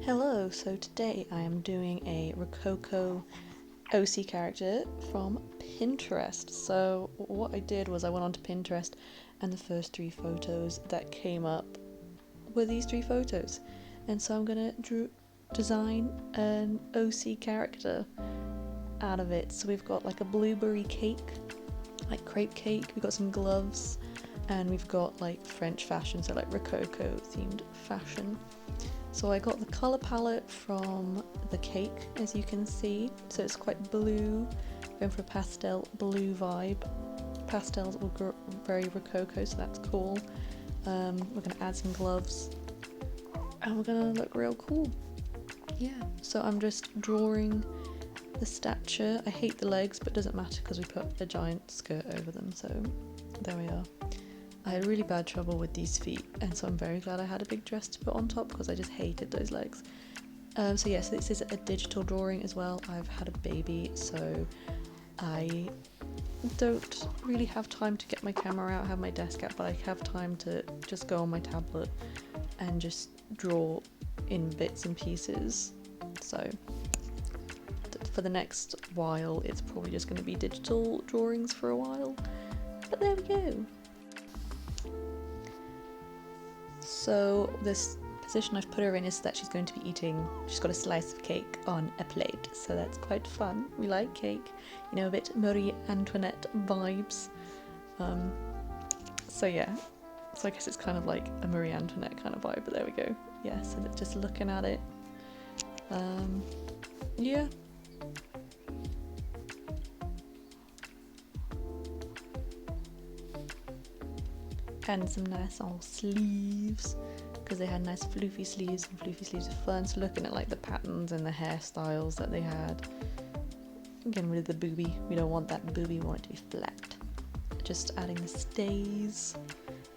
Hello, so today I am doing a Rococo OC character from Pinterest. So what I did was I went onto Pinterest and the first 3 photos that came up were these 3 photos. And so I'm gonna design an OC character out of it. So we've got like a blueberry cake, like crepe cake, we've got some gloves, and we've got like French fashion, so like Rococo themed fashion. So I got the colour palette from the cake, as you can see, so it's quite blue, going for a pastel blue vibe. Pastels were very Rococo, so that's cool. We're going to add some gloves, and we're going to look real cool. Yeah, so I'm just drawing the stature. I hate the legs, but it doesn't matter because we put a giant skirt over them, so there we are. I had really bad trouble with these feet, and so I'm very glad I had a big dress to put on top because I just hated those legs. So yes, this is a digital drawing as well. I've had a baby, so I don't really have time to get my camera out, have my desk out, but I have time to just go on my tablet and just draw in bits and pieces. So for the next while, it's probably just going to be digital drawings for a while, but there we go. So this position I've put her in is that she's going to be eating, she's got a slice of cake on a plate, so that's quite fun. We like cake, you know, a bit Marie Antoinette vibes. So yeah, so I guess it's kind of like a Marie Antoinette kind of vibe, but there we go. Yeah, so just looking at it, yeah. And some nice old sleeves, because they had nice floofy sleeves, and floofy sleeves are fun. So looking at like the patterns and the hairstyles that they had, getting rid of the booby. We don't want that booby, we want it to be flat. Just adding the stays,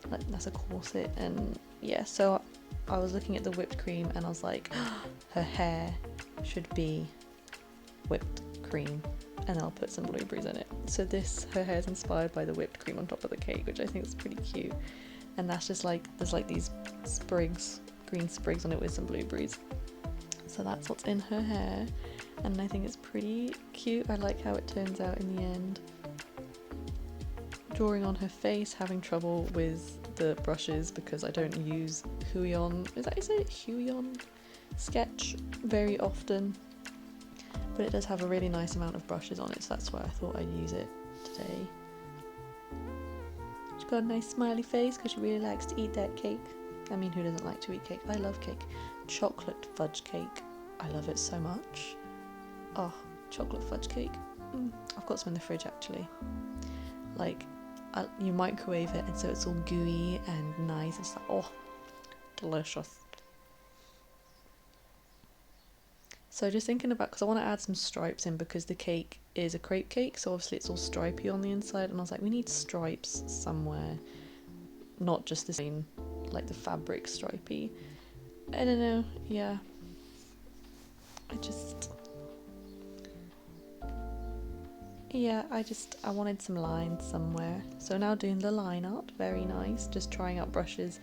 like that's a corset. And yeah, so I was looking at the whipped cream and I was like, her hair should be whipped cream, and I'll put some blueberries in it. So her hair is inspired by the whipped cream on top of the cake, which I think is pretty cute. And that's just like, there's like these sprigs, green sprigs on it with some blueberries. So that's what's in her hair, and I think it's pretty cute. I like how it turns out in the end. Drawing on her face, having trouble with the brushes because I don't use Huion, is it Huion sketch very often. But it does have a really nice amount of brushes on it, so that's why I thought I'd use it today. She's got a nice smiley face because she really likes to eat that cake. I mean, who doesn't like to eat cake? I love cake. Chocolate fudge cake. I love it so much. Oh, chocolate fudge cake. I've got some in the fridge actually. Like, you microwave it and so it's all gooey and nice. It's like, oh, delicious. So just thinking about, because I want to add some stripes in because the cake is a crepe cake, so obviously it's all stripy on the inside, and I was like, we need stripes somewhere, not just the same, like the fabric stripy. I don't know, yeah. I wanted some lines somewhere. So now doing the line art, very nice, just trying out brushes.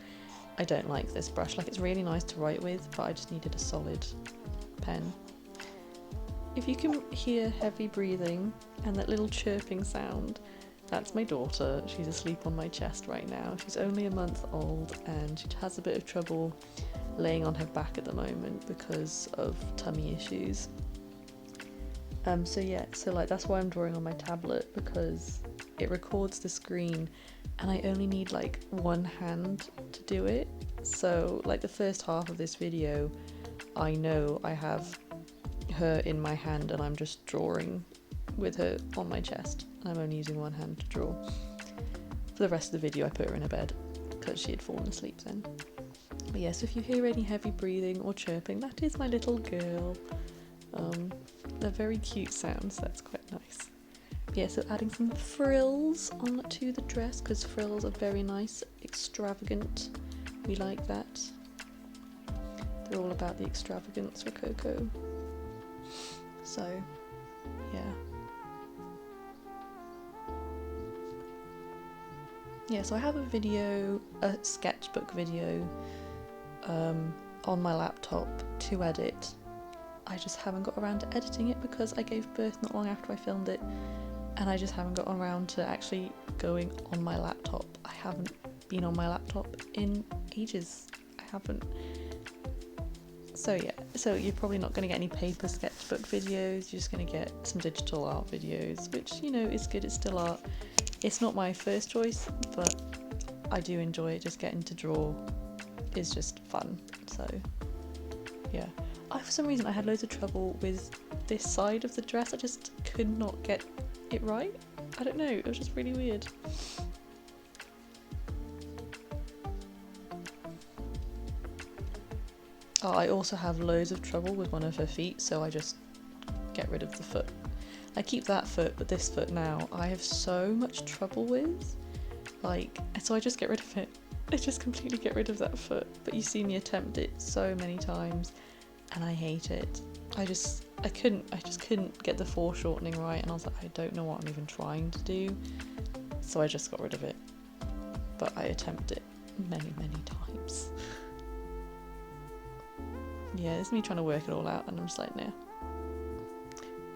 I don't like this brush, like it's really nice to write with, but I just needed a solid pen. If you can hear heavy breathing and that little chirping sound, that's my daughter. She's asleep on my chest right now. She's only a month old and she has a bit of trouble laying on her back at the moment because of tummy issues. So like that's why I'm drawing on my tablet, because it records the screen and I only need like one hand to do it. So like the first half of this video, I know I have her in my hand and I'm just drawing with her on my chest, and I'm only using one hand to draw. For the rest of the video I put her in a bed because she had fallen asleep then. But yes, if you hear any heavy breathing or chirping, that is my little girl. They're very cute sounds, that's quite nice. But yeah, so adding some frills onto the dress because frills are very nice, extravagant. We like that. They're all about the extravagance, Rococo. So, yeah. Yeah, so I have a sketchbook video on my laptop to edit. I just haven't got around to editing it because I gave birth not long after I filmed it, and I just haven't gotten around to actually going on my laptop. I haven't been on my laptop in ages. I haven't. So yeah, so you're probably not going to get any paper sketchbook videos, you're just going to get some digital art videos, which, you know, is good, it's still art. It's not my first choice, but I do enjoy it. Just getting to draw is just fun. So yeah. For some reason I had loads of trouble with this side of the dress. I just could not get it right. I don't know, it was just really weird. Oh, I also have loads of trouble with one of her feet, so I just get rid of the foot. I keep that foot, but this foot now I have so much trouble with. Like, so I just get rid of it. I just completely get rid of that foot. But you see me attempt it so many times and I hate it. I just couldn't get the foreshortening right, and I was like, I don't know what I'm even trying to do. So I just got rid of it. But I attempt it many times. Yeah, it's me trying to work it all out, and I'm just like, nah.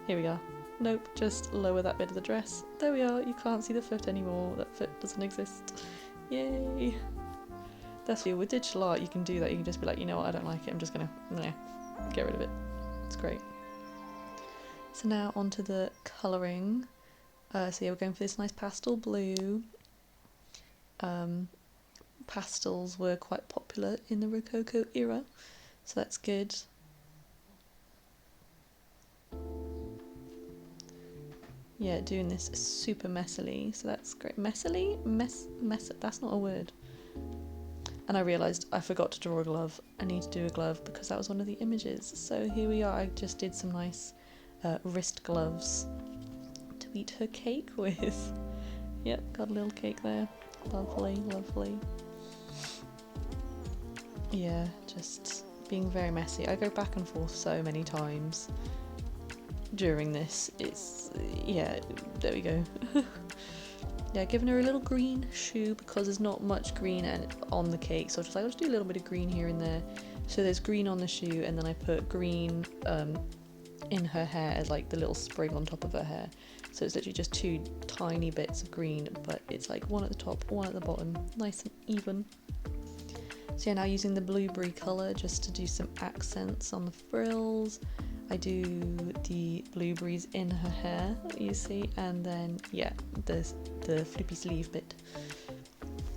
Here we are. Nope, just lower that bit of the dress. There we are, you can't see the foot anymore. That foot doesn't exist. Yay! That's you. With digital art, you can do that. You can just be like, you know what, I don't like it. I'm just gonna, get rid of it. It's great. So now onto the colouring. So yeah, we're going for this nice pastel blue. Pastels were quite popular in the Rococo era, so that's good. Yeah, doing this super messily, so that's great. Messily? That's not a word. And I realised I forgot to draw a glove. I need to do a glove because that was one of the images. So here we are, I just did some nice wrist gloves to eat her cake with. Yep, got a little cake there. Lovely, lovely. Yeah, just being very messy. I go back and forth so many times during this. It's, yeah, there we go. Yeah, giving her a little green shoe because there's not much green on the cake, so I was just like, I'll just do a little bit of green here and there. So there's green on the shoe, and then I put green in her hair as like the little sprig on top of her hair. So it's literally just two tiny bits of green, but it's like one at the top, one at the bottom, nice and even. So yeah, now using the blueberry colour just to do some accents on the frills. I do the blueberries in her hair, you see, and then yeah, the flippy sleeve bit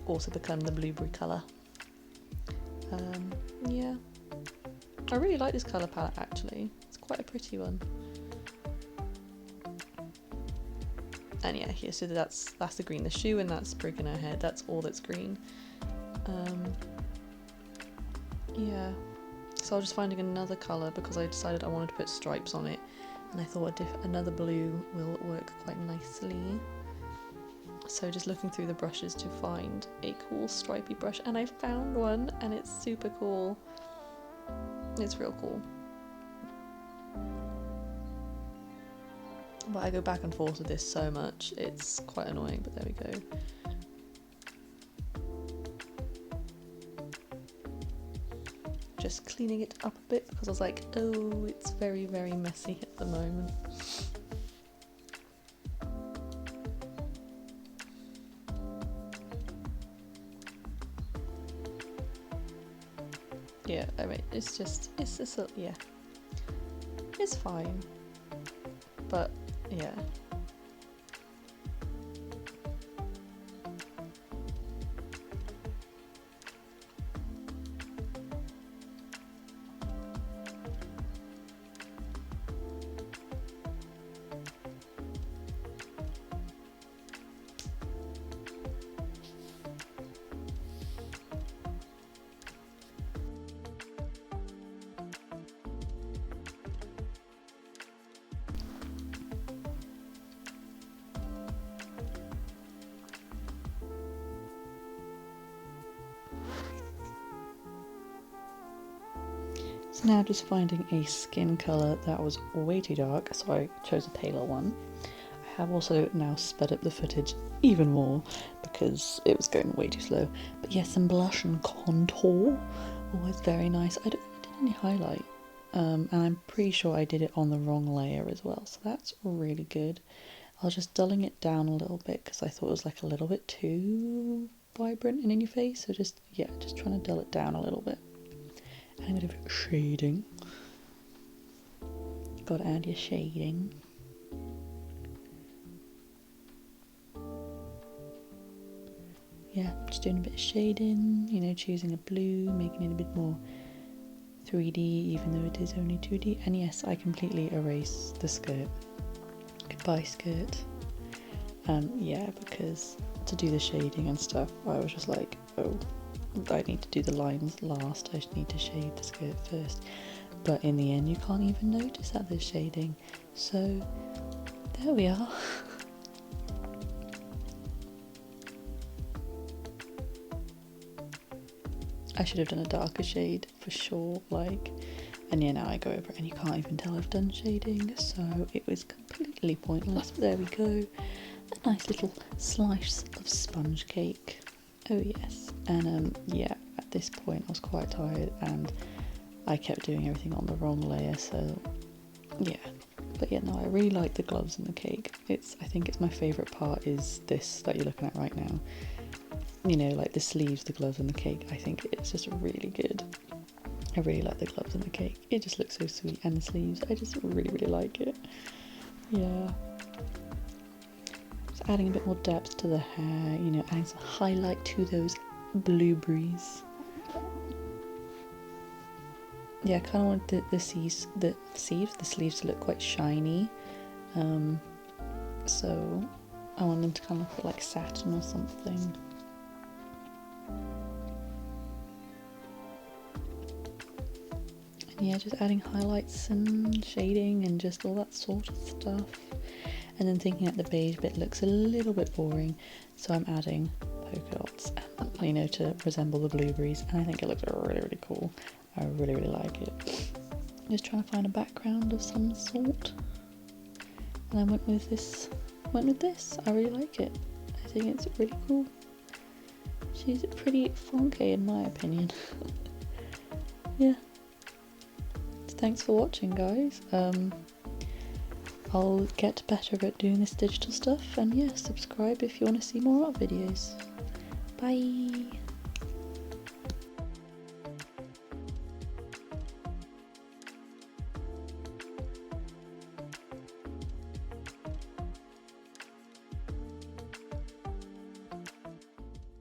also become the blueberry colour. Yeah, I really like this colour palette actually. It's quite a pretty one. And yeah, here, so that's the green, the shoe, and that sprig in her hair. That's all that's green. Yeah. So I was just finding another colour because I decided I wanted to put stripes on it, and I thought another blue will work quite nicely. So just looking through the brushes to find a cool stripy brush, and I found one, and it's super cool. It's real cool. But I go back and forth with this so much, it's quite annoying, but there we go. Just cleaning it up a bit because I was like, oh, it's very messy at the moment. Yeah, I mean, it's just yeah, it's fine, but yeah. So now just finding a skin colour that was way too dark, so I chose a paler one. I have also now sped up the footage even more because it was going way too slow. But yes, some blush and contour, always very nice. I don't any highlight. And I'm pretty sure I did it on the wrong layer as well, so that's really good. I was just dulling it down a little bit because I thought it was like a little bit too vibrant and in your face, so just trying to dull it down a little bit. And a bit of shading. Gotta add your shading. Yeah, just doing a bit of shading, you know, choosing a blue, making it a bit more 3D even though it is only 2D. And yes, I completely erased the skirt. Goodbye skirt. Yeah, because to do the shading and stuff, I was just like, oh, I need to do the lines last, I just need to shade the skirt first. But in the end you can't even notice that there's shading. So there we are. I should have done a darker shade for sure, like, and yeah, now I go over it and you can't even tell I've done shading, so it was completely pointless. But there we go, a nice little slice of sponge cake. Oh yes. And yeah, at this point I was quite tired and I kept doing everything on the wrong layer, so yeah. But yeah, no, I really like the gloves and the cake. I think it's my favourite part is this that you're looking at right now. You know, like the sleeves, the gloves and the cake. I think it's just really good. I really like the gloves and the cake. It just looks so sweet, and the sleeves, I just really like it. Yeah. Just adding a bit more depth to the hair, you know, adding some highlight to those blueberries. Yeah, I kind of want the sleeves to look quite shiny. So I want them to kind of look like satin or something. Yeah, just adding highlights and shading and just all that sort of stuff. And then thinking that the beige bit looks a little bit boring, so I'm adding polka dots, you know, to resemble the blueberries, and I think it looks really cool. I really like it. Just trying to find a background of some sort, and I went with this. I really like it. I think it's really cool. She's pretty funky in my opinion. Yeah. Thanks for watching, guys. I'll get better at doing this digital stuff, and yeah, subscribe if you want to see more art videos. Bye!